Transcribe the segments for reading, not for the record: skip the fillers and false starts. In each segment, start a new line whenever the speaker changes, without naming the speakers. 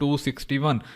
261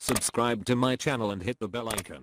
Subscribe to my channel and hit the bell icon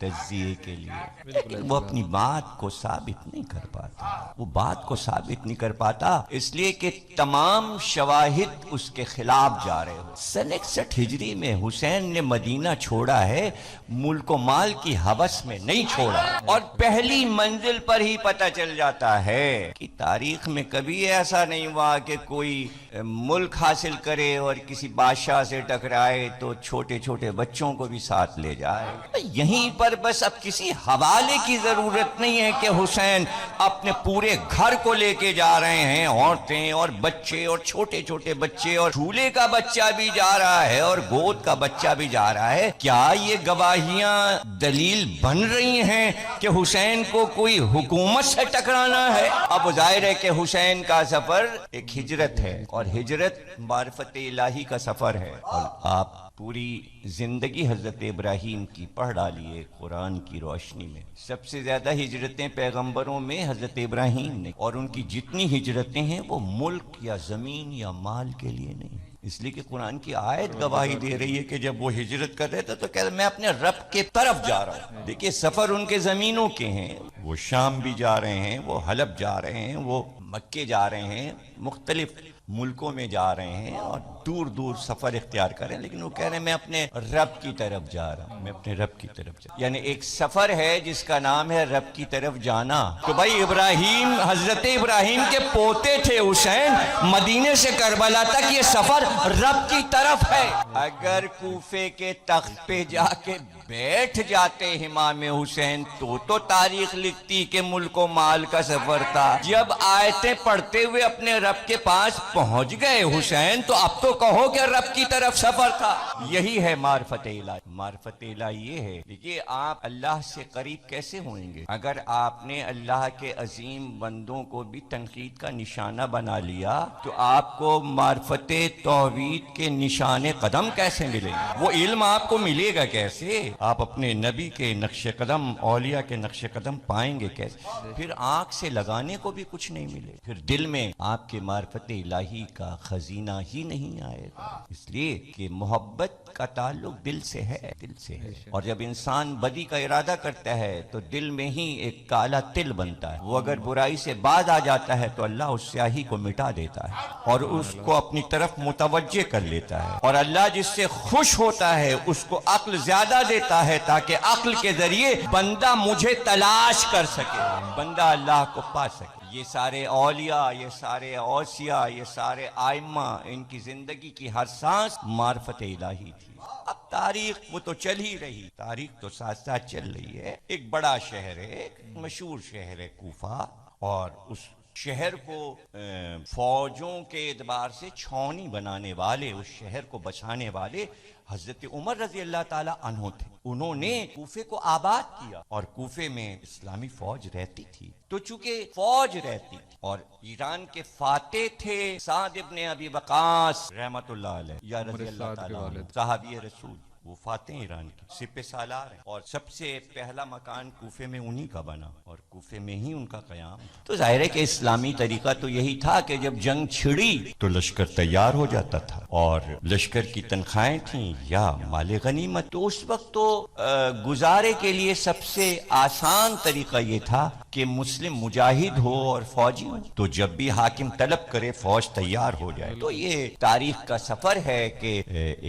تجزیے کے لیے، لیکن وہ اپنی بات کو ثابت نہیں کر پاتا، وہ بات کو ثابت نہیں کر پاتا اس لیے کہ تمام شواہد اس کے خلاف جا رہے ہو۔ سن 61 ہجری میں حسین نے مدینہ چھوڑا ہے، ملک و مال کی ہوس میں نہیں چھوڑا، اور پہلی منزل پر ہی پتہ چل جاتا ہے کہ تاریخ میں کبھی ایسا نہیں ہوا کہ کوئی ملک حاصل کرے اور کسی بادشاہ سے ٹکرائے تو چھوٹے چھوٹے بچوں کو بھی ساتھ لے جائے۔ یہیں پر بس اب کسی حوالے کی ضرورت نہیں ہے کہ حسین اپنے پورے گھر کو لے کے جا رہے ہیں، عورتیں اور بچے اور چھوٹے چھوٹے بچے، اور جھولے کا بچہ بھی جا رہا ہے اور گود کا بچہ بھی جا رہا ہے۔ کیا یہ گواہیاں دلیل بن رہی ہیں کہ حسین کو کوئی حکومت سے ٹکرانا ہے؟ اب ظاہر ہے کہ حسین کا سفر ایک ہجرت ہے، اور ہجرت معرفت الہی کا سفر ہے، اور آپ پوری زندگی حضرت ابراہیم کی پڑھ ڈالیے قرآن کی روشنی میں۔ سب سے زیادہ ہجرتیں پیغمبروں میں حضرت ابراہیم نے، اور ان کی جتنی ہجرتیں ہیں وہ ملک یا زمین یا مال کے لیے نہیں، اس لیے کہ قرآن کی آیت گواہی دے رہی ہے کہ جب وہ ہجرت کر رہے تھے تو کہہ رہے میں اپنے رب کے طرف جا رہا ہوں۔ دیکھیے سفر ان کے زمینوں کے ہیں، وہ شام بھی جا رہے ہیں، وہ حلب جا رہے ہیں، وہ مکے جا رہے ہیں، مختلف ملکوں میں جا رہے ہیں اور دور دور سفر اختیار کر رہے ہیں، لیکن وہ کہہ رہے ہیں میں اپنے رب کی طرف جا رہا ہوں، میں اپنے رب کی طرف جا رہا ہوں۔ یعنی ایک سفر ہے جس کا نام ہے رب کی طرف جانا۔ تو بھائی ابراہیم، حضرت ابراہیم کے پوتے تھے حسین، مدینے سے کربلا تک یہ سفر رب کی طرف ہے۔ اگر کوفے کے تخت پہ جا کے بیٹھ جاتے امام حسین تو تاریخ لکھتی کہ ملک و مال کا سفر تھا۔ جب آیتیں پڑھتے ہوئے اپنے رب کے پاس پہنچ گئے حسین تو اب تو کہو کہ رب کی طرف سفر تھا۔ یہی ہے معرفت الہی۔ معرفت الہی یہ ہے، دیکھیے آپ اللہ سے قریب کیسے ہوئیں گے اگر آپ نے اللہ کے عظیم بندوں کو بھی تنقید کا نشانہ بنا لیا، تو آپ کو معرفت توحید کے نشان قدم کیسے ملیں گے؟ وہ علم آپ کو ملے گا کیسے؟ آپ اپنے نبی کے نقش قدم، اولیاء کے نقش قدم پائیں گے کیسے؟ پھر آنکھ سے لگانے کو بھی کچھ نہیں ملے، پھر دل میں آپ کے معرفت الہی کا خزینہ ہی نہیں آئے گا، اس لیے کہ محبت کا تعلق دل سے ہے، دل سے ہے، اور جب انسان بدی کا ارادہ کرتا ہے تو دل میں ہی ایک کالا تل بنتا ہے، وہ اگر برائی سے باز آ جاتا ہے تو اللہ اس سیاہی کو مٹا دیتا ہے اور اس کو اپنی طرف متوجہ کر لیتا ہے، اور اللہ جس سے خوش ہوتا ہے اس کو عقل زیادہ دیتا ہے تاکہ عقل کے ذریعے بندہ مجھے تلاش کر سکے، بندہ اللہ کو پا سکے۔ یہ سارے اولیاء، یہ سارے اوصیاء، یہ سارے آئمہ، ان کی زندگی کی ہر سانس معرفت الہی تھی۔ اب تاریخ وہ تو چل ہی رہی، تاریخ تو ساتھ ساتھ چل رہی ہے۔ ایک بڑا شہر ہے، ایک مشہور شہر ہے کوفہ، اور اس شہر کو فوجوں کے اعتبار سے چھاؤنی بنانے والے، اس شہر کو بچانے والے حضرت عمر رضی اللہ تعالی عنہ تھے۔ انہوں نے کوفے کو آباد کیا، اور کوفے میں اسلامی فوج رہتی تھی، تو چونکہ فوج رہتی تھی اور ایران کے فاتح تھے سعد ابن ابی وقاص رحمت اللہ علیہ یا رضی اللہ تعالی عنہ، صحابی رسول، وہ فاتح ایران کی سپہ سالار ہیں، اور سب سے پہلا مکان کوفے میں انہی کا بنا، اور کوفے میں ہی ان کا قیام۔ تو ظاہر ہے کہ اسلامی طریقہ تو یہی تھا کہ جب جنگ چھڑی تو لشکر تیار ہو جاتا تھا، اور لشکر کی تنخواہیں تھیں یا مال غنیمت، تو اس وقت تو گزارے کے لیے سب سے آسان طریقہ یہ تھا کہ مسلم مجاہد ہو اور فوجی ہو، تو جب بھی حاکم طلب کرے فوج تیار ہو جائے۔ تو یہ تاریخ کا سفر ہے کہ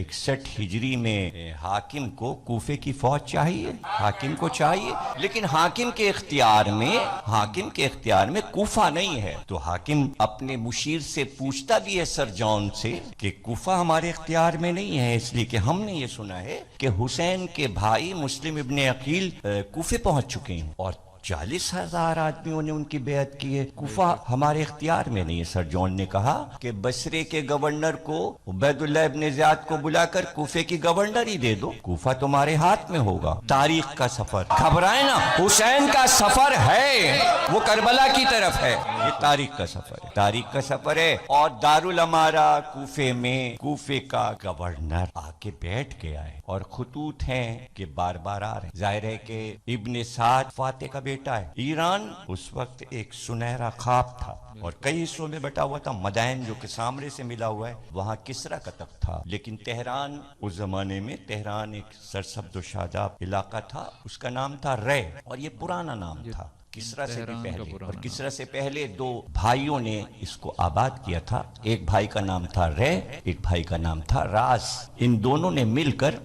61 ہجری میں حاکم کو کوفے کی فوج چاہیے، حاکم کو چاہیے، لیکن حاکم کے اختیار میں کوفہ نہیں ہے، تو حاکم اپنے مشیر سے پوچھتا بھی ہے سر جان سے کہ کوفہ ہمارے اختیار میں نہیں ہے، اس لیے کہ ہم نے یہ سنا ہے کہ حسین کے بھائی مسلم ابن عقیل کوفے پہنچ چکے ہیں، اور 40,000 آدمیوں نے ان کی بیعت کی ہے، کوفہ ہمارے اختیار میں نہیں ہے۔ سر جان نے کہا کہ بصرے کے گورنر کو عبید اللہ ابن زیاد کو بلا کر کوفے کی گورنر ہی دے دو، کوفہ تمہارے ہاتھ میں ہوگا۔ تاریخ کا سفر، گھبرائے نا، حسین کا سفر ہے، وہ کربلا کی طرف ہے، یہ تاریخ کا سفر ہے، تاریخ کا سفر ہے۔ اور دارالامارہ کوفے میں کوفے کا گورنر آ کے بیٹھ گیا ہے، اور خطوط ہیں کہ بار بار آ رہے ہیں۔ ظاہر ہے کہ ابن سعد فاتح کا بیٹا بیٹا ہے. ایران اس وقت ایک سنہرا خواب تھا اور کئی حصوں میں بٹا ہوا تھا. مدائن جو کہ سامرے سے ملا ہوا ہے وہاں کسرا کا تخت تھا، لیکن تہران اس زمانے میں تہران ایک سرسبز و شاداب علاقہ تھا. اس کا نام تھا رے اور یہ پرانا نام تھا کسرا سے بھی پہلے. اور کسرا سے پہلے دو بھائیوں نے اس کو آباد کیا تھا. ایک بھائی کا نام تھا رے، ایک بھائی کا نام تھا راز. ان دونوں نے مل کر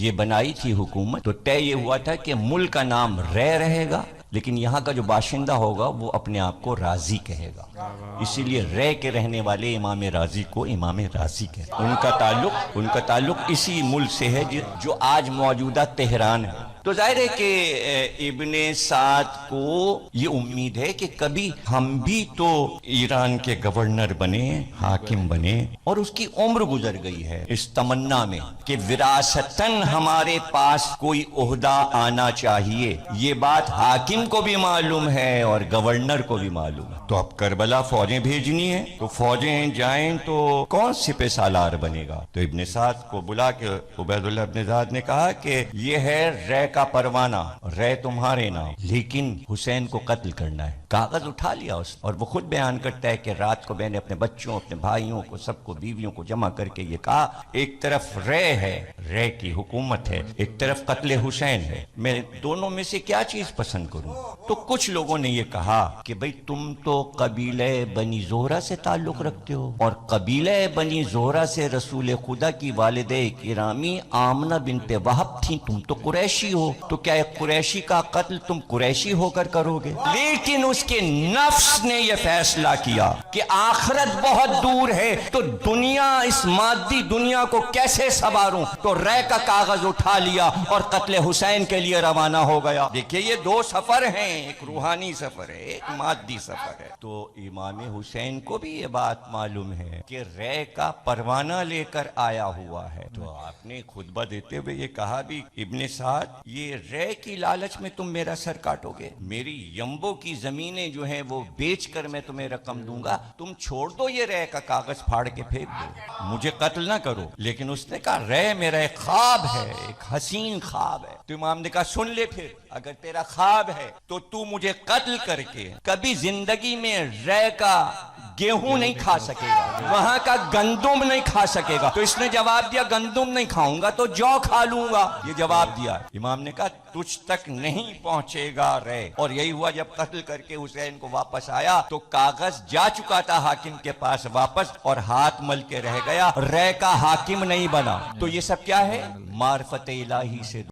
یہ بنائی تھی حکومت. تو طے یہ ہوا تھا کہ ملک کا نام رے رہے گا لیکن یہاں کا جو باشندہ ہوگا وہ اپنے آپ کو رازی کہے گا. اسی لیے رے کے رہنے والے امام رازی کو امام رازی کہتے ہیں. ان کا تعلق اسی ملک سے ہے جو آج موجودہ تہران ہے. تو ظاہر ہے کہ ابن سعد کو یہ امید ہے کہ کبھی ہم بھی تو ایران کے گورنر بنے، حاکم بنے. اور اس کی عمر گزر گئی ہے اس تمنا میں کہ وراثتاً ہمارے پاس کوئی عہدہ آنا چاہیے. یہ بات حاکم کو بھی معلوم ہے اور گورنر کو بھی معلوم ہے. تو اب کربلا فوجیں بھیجنی ہیں تو فوجیں جائیں تو کون سپہ سالار بنے گا؟ تو ابن سعد کو بلا کے عبید اللہ ابن زیاد نے کہا کہ یہ ہے رے کا پروانہ، رے تمہارے نام، لیکن حسین کو قتل کرنا ہے. کاغذ اٹھا لیا اس اور وہ خود بیان کرتا ہے کہ رات کو میں نے اپنے بچوں، اپنے بھائیوں کو، سب کو، بیویوں کو جمع کر کے یہ کہا ایک طرف رے ہے، رے کی حکومت ہے، ایک طرف قتل حسین ہے، میں دونوں میں سے کیا چیز پسند کروں؟ تو کچھ لوگوں نے یہ کہا کہ بھئی تم تو قبیلہ بنی زہرہ سے تعلق رکھتے ہو اور قبیلہ بنی زہرہ سے رسول خدا کی والدہ گرامی آمنہ بنت وہب تھیں، تم تو قریشی ہو، تو کیا ایک قریشی کا قتل تم قریشی ہو کر کرو گے؟ لیکن اس کے نفس نے یہ فیصلہ کیا کہ آخرت بہت دور ہے تو دنیا، اس مادی دنیا کو کیسے سنواروں؟ تو رے کا کاغذ اٹھا لیا اور قتل حسین کے لیے روانہ ہو گیا. دیکھیے یہ دو سفر ہیں، ایک روحانی سفر ہے، ایک مادی سفر ہے. تو امام حسین کو بھی یہ بات معلوم ہے کہ رے کا پروانہ لے کر آیا ہوا ہے. تو آپ نے خطبہ دیتے ہوئے یہ کہا بھی ابن سعد یہ رے کی لالچ میں تم میرا سر کاٹو گے، میری یمبو کی زمینیں جو ہیں وہ بیچ کر میں تمہیں رقم دوں گا، تم چھوڑ دو یہ رے کا کاغذ پھاڑ کے پھینک دو، مجھے قتل نہ کرو. لیکن اس نے کہا رے میرا ایک خواب ہے، ایک حسین خواب ہے. تو امام نے کہا سن لے پھر، اگر تیرا خواب ہے تو تو مجھے قتل کر کے کبھی زندگی میں رے کا گیہوں نہیں کھا سکے گا، وہاں کا گندم نہیں کھا سکے گا. تو اس نے جواب دیا گندم نہیں کھاؤں گا تو جو کھا لوں گا، یہ جواب دیا. امام نے کہا تجھ تک نہیں پہنچے گا رے. اور یہی ہوا جب قتل کر کے حسین کو واپس آیا تو کاغذ جا چکا تھا حاکم کے پاس واپس اور ہاتھ مل کے رہ گیا، رے کا حاکم نہیں بنا. تو یہ سب کیا ہے؟ معرفت الہی سے